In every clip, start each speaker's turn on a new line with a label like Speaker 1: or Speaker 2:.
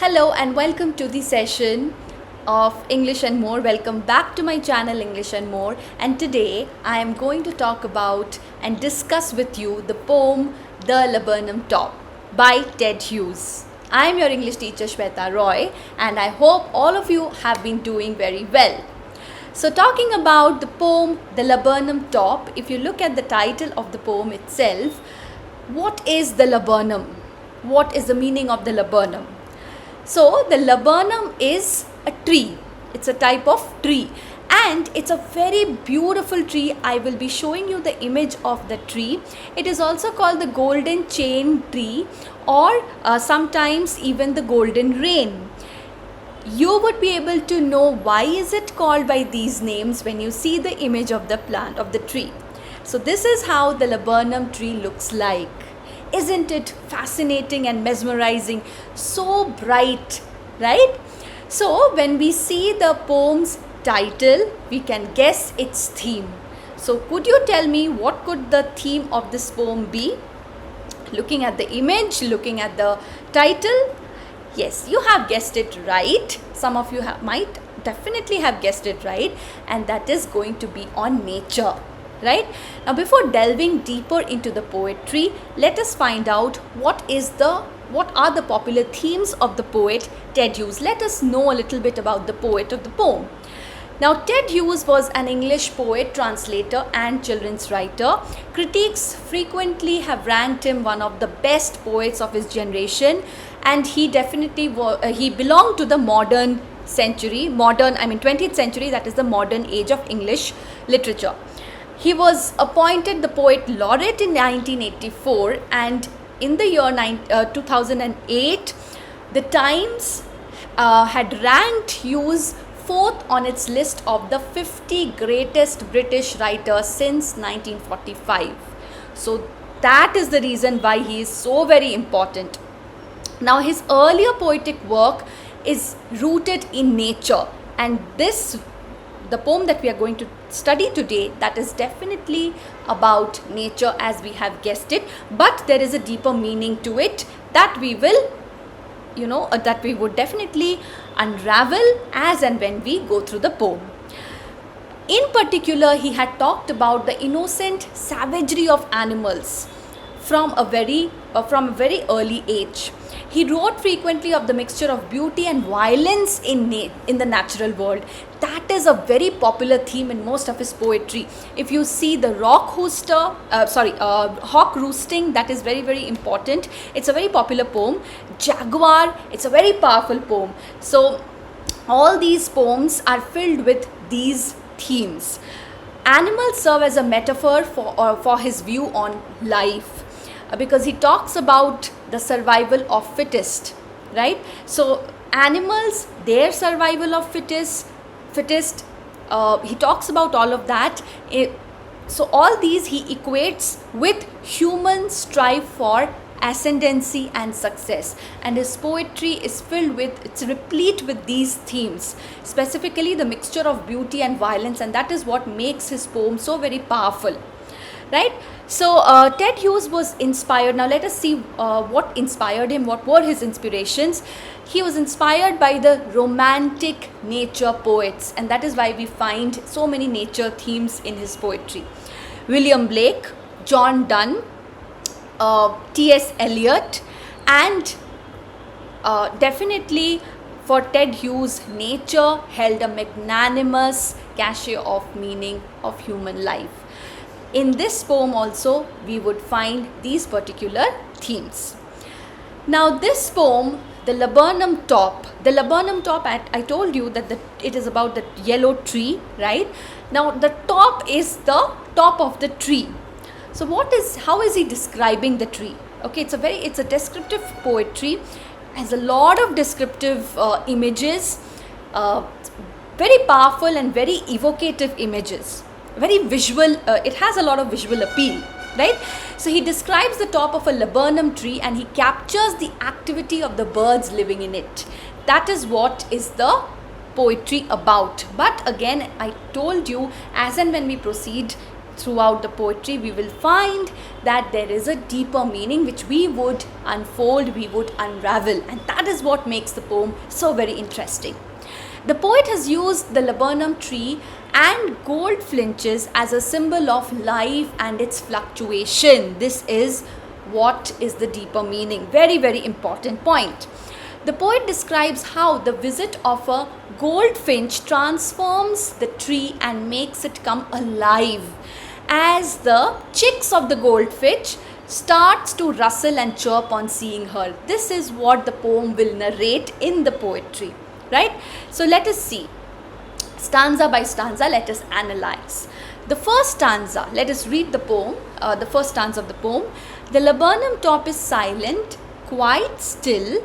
Speaker 1: Hello and welcome to the session of English and More. Welcome back to my channel English and More. And today I am going to talk about and discuss with you the poem The Laburnum Top by Ted Hughes. I am your English teacher Shweta Roy and I hope all of you have been doing very well. So talking about the poem The Laburnum Top, if you look at the title of the poem itself, what is the laburnum? What is the meaning of the laburnum? So the laburnum is a tree. It's a type of tree and it's a very beautiful tree. I will be showing you the image of the tree. It is also called the golden chain tree or sometimes even the golden rain. You would be able to know why is it called by these names when you see the image of the plant, of the tree. So this is how the laburnum tree looks like. Isn't it fascinating and mesmerizing? So bright, right? So when we see the poem's title, we can guess its theme. So could you tell me what could the theme of this poem be? Looking at the image, looking at the title, yes, you have guessed it right. Some of you might definitely have guessed it right, and that is going to be on nature. Right? Now before delving deeper into the poetry, let us find out what are the popular themes of the poet Ted Hughes. Let us know a little bit about the poet of the poem. Now Ted Hughes was an English poet, translator and children's writer. Critics frequently have ranked him one of the best poets of his generation, and he definitely he belonged to the modern century, 20th century, that is the modern age of English literature. He was appointed the Poet Laureate in 1984, and in the year 2008, the Times had ranked Hughes fourth on its list of the 50 greatest British writers since 1945. So that is the reason why he is so very important. Now his earlier poetic work is rooted in nature, and the poem that we are going to study today, that is definitely about nature, as we have guessed it, but there is a deeper meaning to it that we will that we would definitely unravel as and when we go through the poem. In particular, he had talked about the innocent savagery of animals from a very early age. He wrote frequently of the mixture of beauty and violence in the natural world. That is a very popular theme in most of his poetry. If you see the hawk roosting, that is very, very important. It's a very popular poem. Jaguar, it's a very powerful poem. So all these poems are filled with these themes. Animals serve as a metaphor for his view on life, because he talks about the survival of fittest, right? So animals, their survival of fittest, he talks about all of that. So all these he equates with human strive for ascendancy and success, and his poetry is it's replete with these themes, specifically the mixture of beauty and violence, and that is what makes his poem so very powerful. Right? So Ted Hughes was inspired. Now let us see what inspired him. What were his inspirations? He was inspired by the romantic nature poets, and that is why we find so many nature themes in his poetry. William Blake, John Donne, T.S. Eliot, and definitely for Ted Hughes, nature held a magnanimous cachet of meaning of human life. In this poem also we would find these particular themes. Now this poem, The Laburnum Top, I told you that it is about the yellow tree, right? Now the top is the top of the tree. So how is he describing the tree? Okay, it's a descriptive poetry, has a lot of descriptive images, very powerful and very evocative images. Very visual, it has a lot of visual appeal, right? So he describes the top of a laburnum tree and he captures the activity of the birds living in it. That is what is the poetry about. But again, I told you, as and when we proceed throughout the poetry, we will find that there is a deeper meaning which we would unfold, we would unravel, and that is what makes the poem so very interesting. The poet has used the laburnum tree and goldfinches as a symbol of life and its fluctuation. This is what is the deeper meaning. Very, very important point. The poet describes how the visit of a goldfinch transforms the tree and makes it come alive as the chicks of the goldfinch starts to rustle and chirp on seeing her. This is what the poem will narrate in the poetry, right? So let us see. Stanza by stanza, let us analyze. The first stanza, let us read the poem, the first stanza of the poem. The laburnum top is silent, quite still.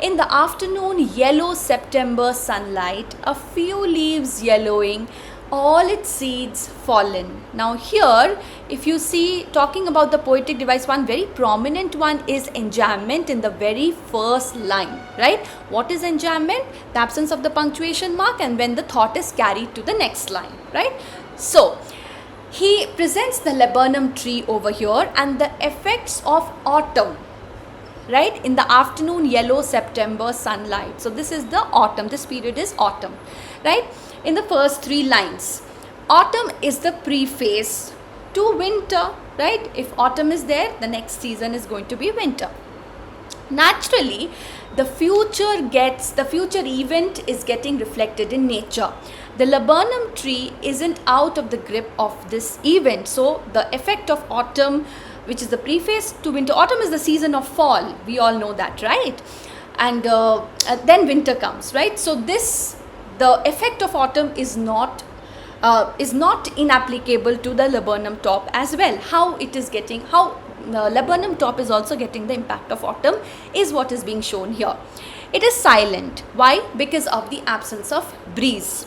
Speaker 1: In the afternoon, yellow September sunlight, a few leaves yellowing, all its seeds fallen. Now here, if you see, talking about the poetic device, one very prominent one is enjambment in the very first line, right? What is enjambment? The absence of the punctuation mark and when the thought is carried to the next line, right? So, he presents the laburnum tree over here and the effects of autumn, right? In the afternoon, yellow September sunlight. So this is the autumn, this period is autumn, right? In the first three lines, autumn is the preface to winter, right? If autumn is there, the next season is going to be winter. Naturally, the future event is getting reflected in nature. The laburnum tree isn't out of the grip of this event. So the effect of autumn, which is the preface to winter, autumn is the season of fall. We all know that, right? And then winter comes, right? So the effect of autumn is not inapplicable to the laburnum top as well. How the laburnum top is also getting the impact of autumn is what is being shown here. It is silent. Why? Because of the absence of breeze,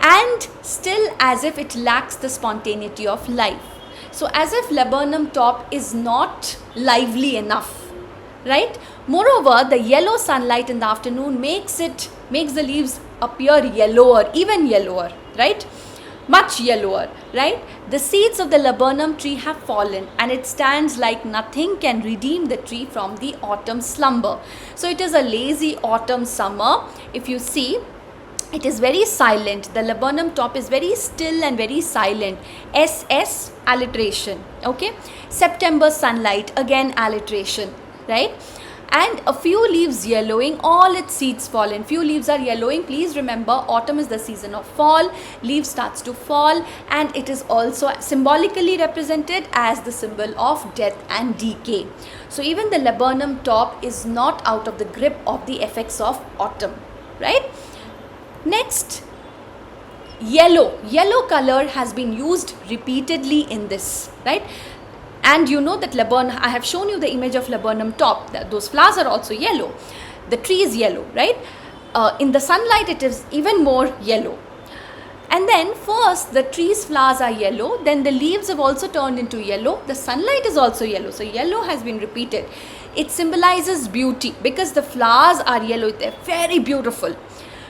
Speaker 1: and still as if it lacks the spontaneity of life. So as if laburnum top is not lively enough, right? Moreover, the yellow sunlight in the afternoon makes the leaves appear yellower, even yellower, right? Much yellower, right? The seeds of the laburnum tree have fallen and it stands like nothing can redeem the tree from the autumn slumber. So it is a lazy autumn summer. If you see, it is very silent. The laburnum top is very still and very silent. SS, alliteration, okay? September sunlight, again alliteration, right? And a few leaves yellowing, all its seeds fallen. Few leaves are yellowing. Please remember, autumn is the season of fall. Leaves starts to fall, and it is also symbolically represented as the symbol of death and decay. So even the laburnum top is not out of the grip of the effects of autumn, right? Next, yellow. Yellow color has been used repeatedly in this, right? And you know that laburnum, I have shown you the image of laburnum top. Those flowers are also yellow. The tree is yellow, right? In the sunlight, it is even more yellow. And then first, the tree's flowers are yellow. Then the leaves have also turned into yellow. The sunlight is also yellow. So yellow has been repeated. It symbolizes beauty because the flowers are yellow. They're very beautiful,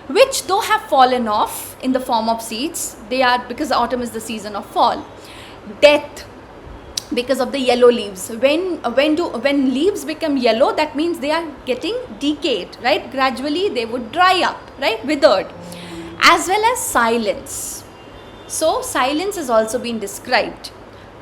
Speaker 1: which though have fallen off in the form of seeds, they are, because autumn is the season of fall. Death, because of the yellow leaves. When leaves become yellow, that means they are getting decayed, right? Gradually they would dry up, right? Withered. As well as silence. So silence has also been described.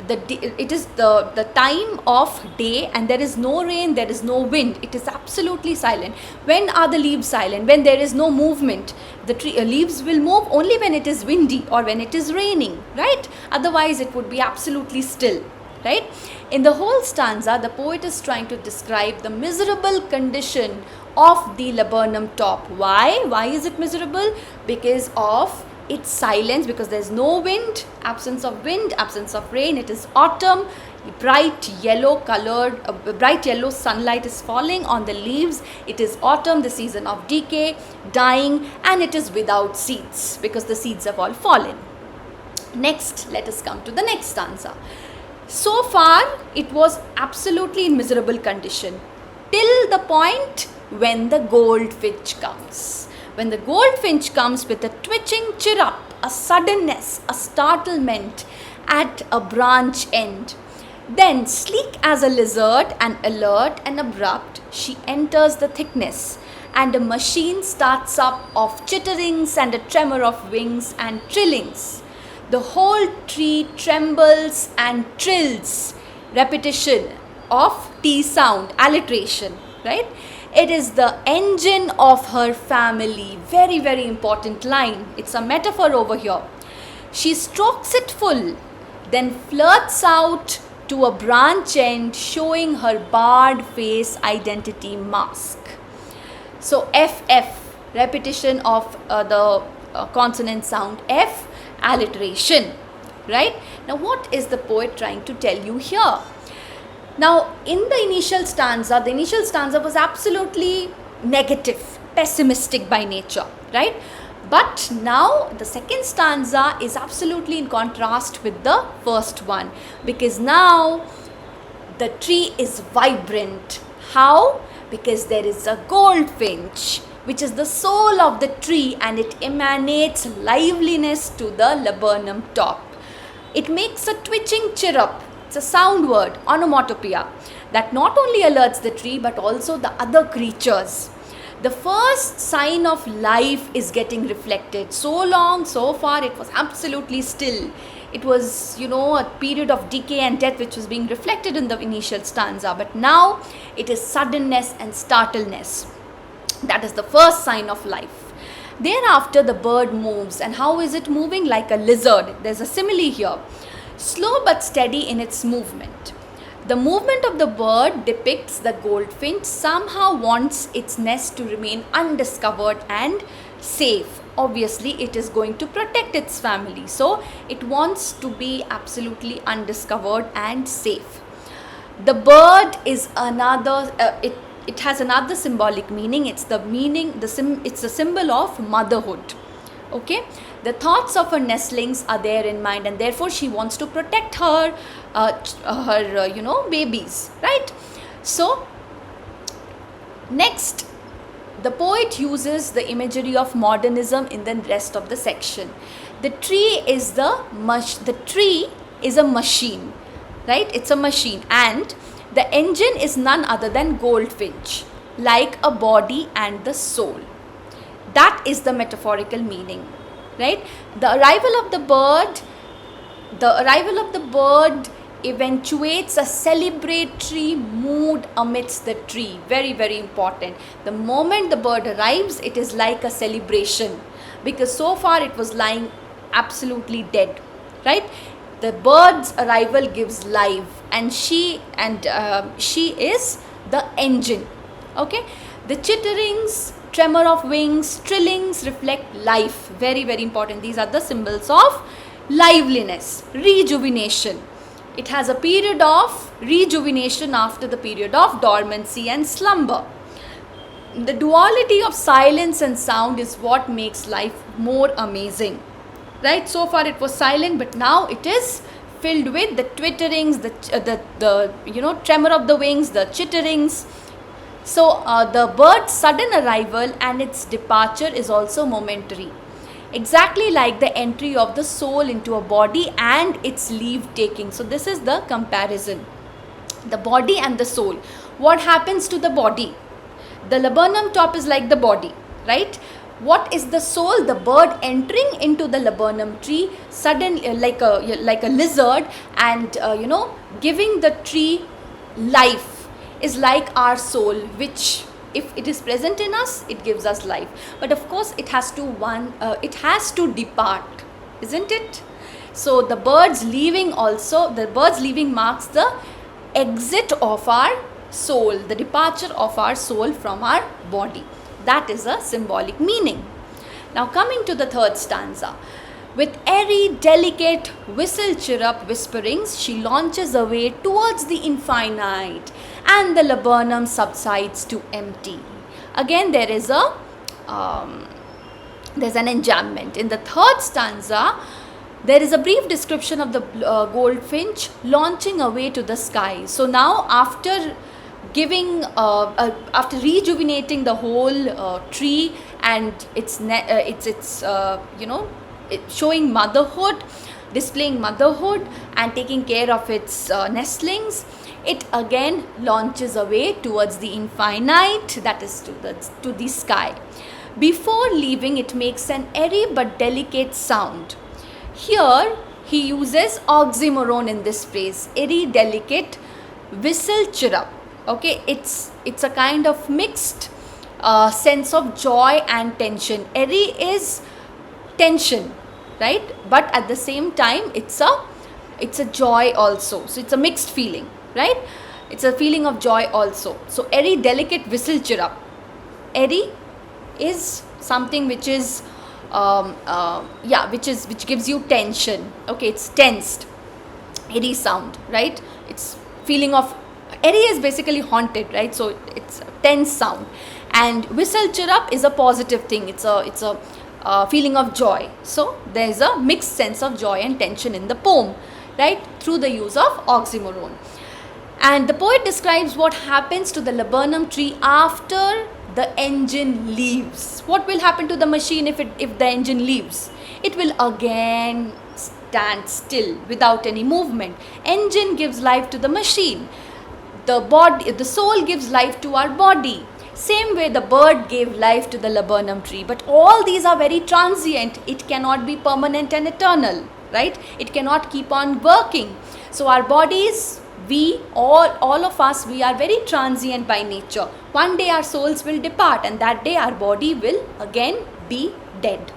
Speaker 1: It is the time of day and there is no rain, there is no wind. It is absolutely silent. When are the leaves silent? When there is no movement. The leaves will move only when it is windy or when it is raining, right? Otherwise it would be absolutely still, right? In the whole stanza, the poet is trying to describe the miserable condition of the laburnum top. Why? Why is it miserable? Because of its silence, because there is no wind, absence of rain. It is autumn. Bright yellow sunlight is falling on the leaves. It is autumn, the season of decay, dying, and it is without seeds because the seeds have all fallen. Next, let us come to the next stanza. So far, it was absolutely in miserable condition till the point when the goldfinch comes. When the goldfinch comes with a twitching chirrup, a suddenness, a startlement, at a branch end. Then, sleek as a lizard and alert and abrupt, she enters the thickness, and a machine starts up of chitterings and a tremor of wings and trillings. The whole tree trembles and trills. Repetition of T sound, alliteration, right? It is the engine of her family. Very, very important line. It's a metaphor over here. She strokes it full, then flirts out to a branch end, showing her barred face identity mask. So FF, repetition of the consonant sound F, alliteration, right? Now what is the poet trying to tell you here? Now in the initial stanza was absolutely negative, pessimistic by nature, right? But now the second stanza is absolutely in contrast with the first one, because now the tree is vibrant. How? Because there is a goldfinch, which is the soul of the tree, and it emanates liveliness to the laburnum top. It makes a twitching chirrup. It's a sound word, onomatopoeia, that not only alerts the tree but also the other creatures. The first sign of life is getting reflected. So far, it was absolutely still. It was, a period of decay and death which was being reflected in the initial stanza. But now, it is suddenness and startleness. That is the first sign of life. Thereafter, the bird moves. And how is it moving? Like a lizard. There's a simile here. Slow but steady in its movement. The movement of the bird depicts the goldfinch somehow wants its nest to remain undiscovered and safe. Obviously, it is going to protect its family. So, it wants to be absolutely undiscovered and safe. The bird is another, it has another symbolic meaning. It's a symbol of motherhood. Okay, the thoughts of her nestlings are there in mind, and therefore she wants to protect her babies, right? So next, the poet uses the imagery of modernism in the rest of the section. The tree is a machine, right? It's a machine, and the engine is none other than goldfinch, like a body and the soul. That is the metaphorical meaning, right? The arrival of the bird eventuates a celebratory mood amidst the tree. Very, very important. The moment the bird arrives, it is like a celebration, because so far it was lying absolutely dead, right? The bird's arrival gives life, and she is the engine. Okay, the chitterings, tremor of wings, trillings reflect life. Very, very important. These are the symbols of liveliness, rejuvenation. It has a period of rejuvenation after the period of dormancy and slumber. The duality of silence and sound is what makes life more amazing, right? So far it was silent, but now it is filled with the twitterings, the tremor of the wings, the chitterings. So the bird's sudden arrival and its departure is also momentary, exactly like the entry of the soul into a body and its leave taking. So this is the comparison, the body and the soul. What happens to the body? The laburnum top is like the body, right? What is the soul? The bird entering into the laburnum tree suddenly, like a lizard, and giving the tree life, is like our soul, which if it is present in us, it gives us life. But of course, it has to depart, isn't it? So the bird's leaving marks the exit of our soul, the departure of our soul from our body. That is a symbolic meaning. Now coming to the third stanza. With airy, delicate whistle chirrup whisperings, she launches away towards the infinite, and the laburnum subsides to empty. Again, there's an enjambment. In the third stanza, there is a brief description of the goldfinch launching away to the sky. So now, after rejuvenating the whole tree, and showing motherhood, displaying motherhood and taking care of its nestlings, it again launches away towards the infinite, that is to the sky. Before leaving, it makes an airy but delicate sound. Here he uses oxymoron in this phrase, airy, delicate, whistle, chirrup. Okay, it's a kind of mixed sense of joy and tension. Airy is tension, right? But at the same time, it's a joy also. So it's a mixed feeling, right? It's a feeling of joy also. So airy, delicate, whistle, chirrup. Airy is something which is which gives you tension. Okay, it's tensed. Airy sound, right? It's feeling of, airy is basically haunted, right? So it's a tense sound. And whistle, chirrup is a positive thing. It's a feeling of joy. So there is a mixed sense of joy and tension in the poem, right, through the use of oxymoron. And the poet describes what happens to the laburnum tree after the engine leaves. What will happen to the machine if the engine leaves? It will again stand still without any movement. Engine gives life to the machine. The soul gives life to our body. Same way the bird gave life to the laburnum tree. But all these are very transient. It cannot be permanent and eternal, right? It cannot keep on working. So our bodies, we all of us, we are very transient by nature. One day our souls will depart, and that day our body will again be dead,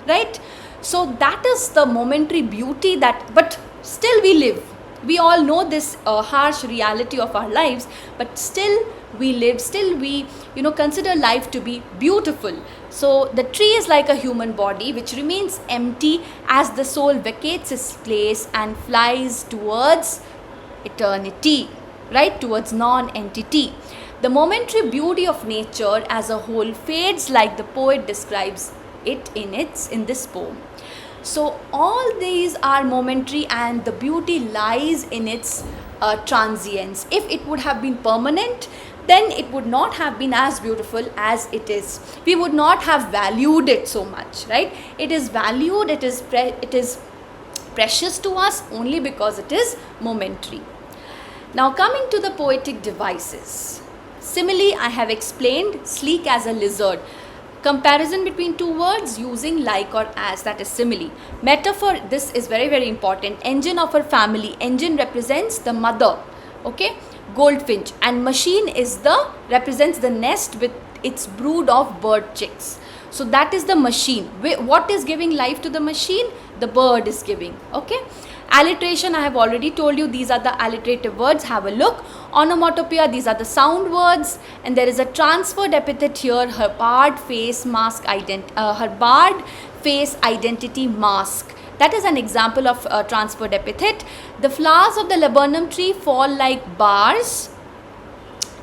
Speaker 1: right? So that is the momentary beauty but still we live. We all know this harsh reality of our lives, but still we live, still we consider life to be beautiful. So the tree is like a human body which remains empty as the soul vacates its place and flies towards eternity, right, towards non-entity. The momentary beauty of nature as a whole fades like the poet describes it in this poem. So all these are momentary, and the beauty lies in its transience. If it would have been permanent, then it would not have been as beautiful as it is. We would not have valued it so much, right? It is valued, it is precious to us only because it is momentary. Now coming to the poetic devices. Simile I have explained, sleek as a lizard. Comparison between two words using like or as, that is simile. Metaphor, this is very, very important. Engine of a family. Engine represents the mother, okay, goldfinch, and machine represents the nest with its brood of bird chicks. So that is the machine. What is giving life to the machine? The bird is giving, okay. Alliteration, I have already told you, these are the alliterative words. Have a look. Onomatopoeia, these are the sound words, and there is a transferred epithet here, her barred face identity mask. That is an example of a transferred epithet. The flowers of the laburnum tree fall like bars,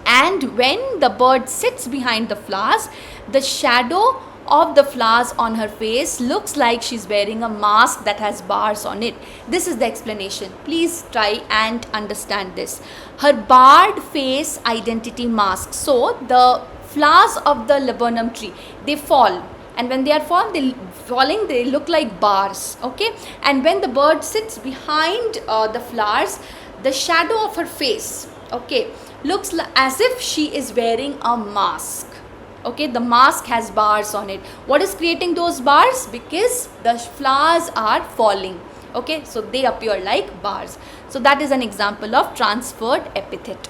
Speaker 1: and when the bird sits behind the flowers, the shadow of the flowers on her face looks like she's wearing a mask that has bars on it. This is the explanation. Please try and understand this. Her barred face identity mask. So the flowers of the laburnum tree, they fall, and when they are falling, they look like bars, okay. And when the bird sits behind the flowers, the shadow of her face, okay, looks as if she is wearing a mask. Okay, the mask has bars on it. What is creating those bars? Because the flowers are falling. Okay, so they appear like bars. So that is an example of transferred epithet.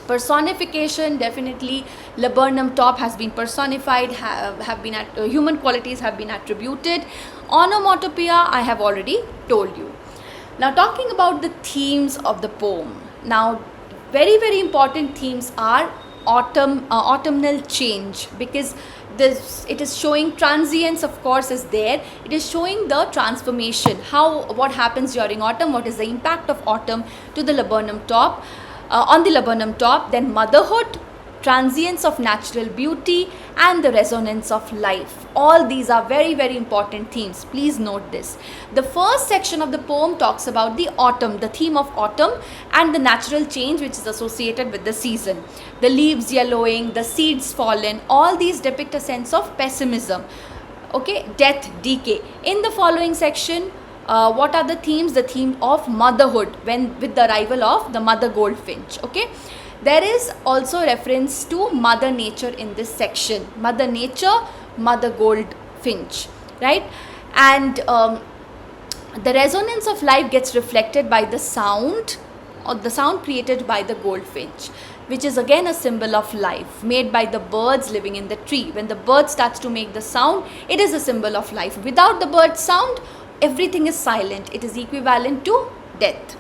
Speaker 1: Personification, definitely laburnum top has been personified, human qualities have been attributed. Onomatopoeia, I have already told you. Now talking about the themes of the poem. Now very, very important themes are autumnal change, because it is showing transience, of course, is there. It is showing the transformation, what happens during autumn, what is the impact of autumn to the laburnum top, on the laburnum top. Then motherhood, transience of natural beauty, and the resonance of life. All these are very, very important themes. Please note this. The first section of the poem talks about the autumn, the theme of autumn, and the natural change which is associated with the season. The leaves yellowing, the seeds fallen, all these depict a sense of pessimism, okay, death, decay. In the following section, What are the themes? The theme of motherhood, when with the arrival of the mother goldfinch. Okay, there is also reference to mother nature in this section. Mother nature, mother goldfinch, right? And the resonance of life gets reflected by the sound, or the sound created by the goldfinch, which is again a symbol of life, made by the birds living in the tree. When the bird starts to make the sound, it is a symbol of life. Without the bird sound, everything is silent. It is equivalent to death.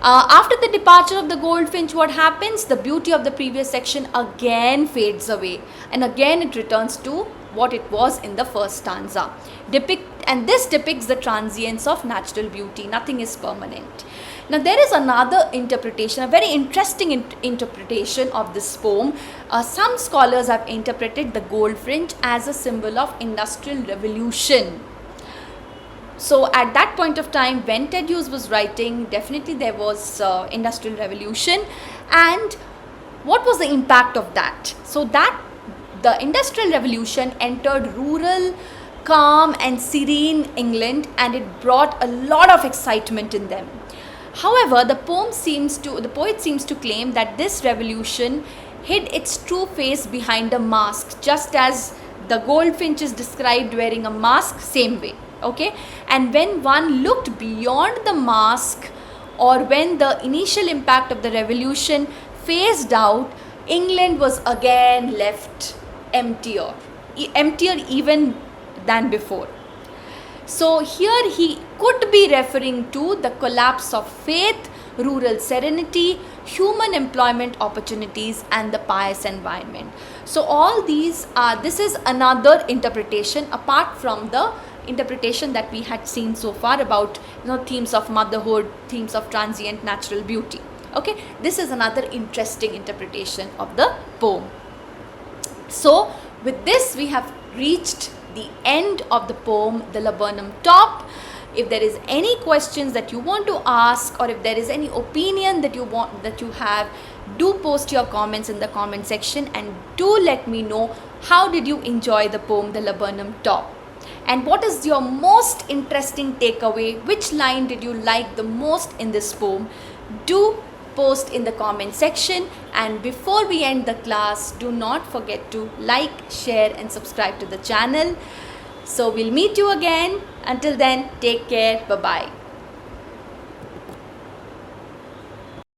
Speaker 1: After the departure of the goldfinch, what happens? The beauty of the previous section again fades away, and again it returns to what it was in the first stanza. And this depicts the transience of natural beauty. Nothing is permanent. Now there is another interpretation, a very interesting interpretation of this poem. Some scholars have interpreted the goldfinch as a symbol of industrial revolution. So at that point of time when Ted Hughes was writing, definitely there was industrial revolution. And what was the impact of that? So that the industrial revolution entered rural, calm and serene England, and it brought a lot of excitement in them. However, the poet seems to claim that this revolution hid its true face behind a mask, just as the goldfinch is described wearing a mask, same way. Okay, and when one looked beyond the mask, or when the initial impact of the revolution phased out, England was again left emptier even than before. So here he could be referring to the collapse of faith, rural serenity, human employment opportunities, and the pious environment. So all these are, this is another interpretation apart from the interpretation that we had seen so far about, themes of motherhood, themes of transient natural beauty. Okay, this is another interesting interpretation of the poem. So with this we have reached the end of the poem, The Laburnum Top. If there is any questions that you want to ask, or if there is any opinion that you have, do post your comments in the comment section, and do let me know how did you enjoy the poem The Laburnum Top, and what is your most interesting takeaway. Which line did you like the most in this poem? Do post in the comment section. And before we end the class, do not forget to like, share and subscribe to the channel. So we'll meet you again. Until then, take care. Bye bye.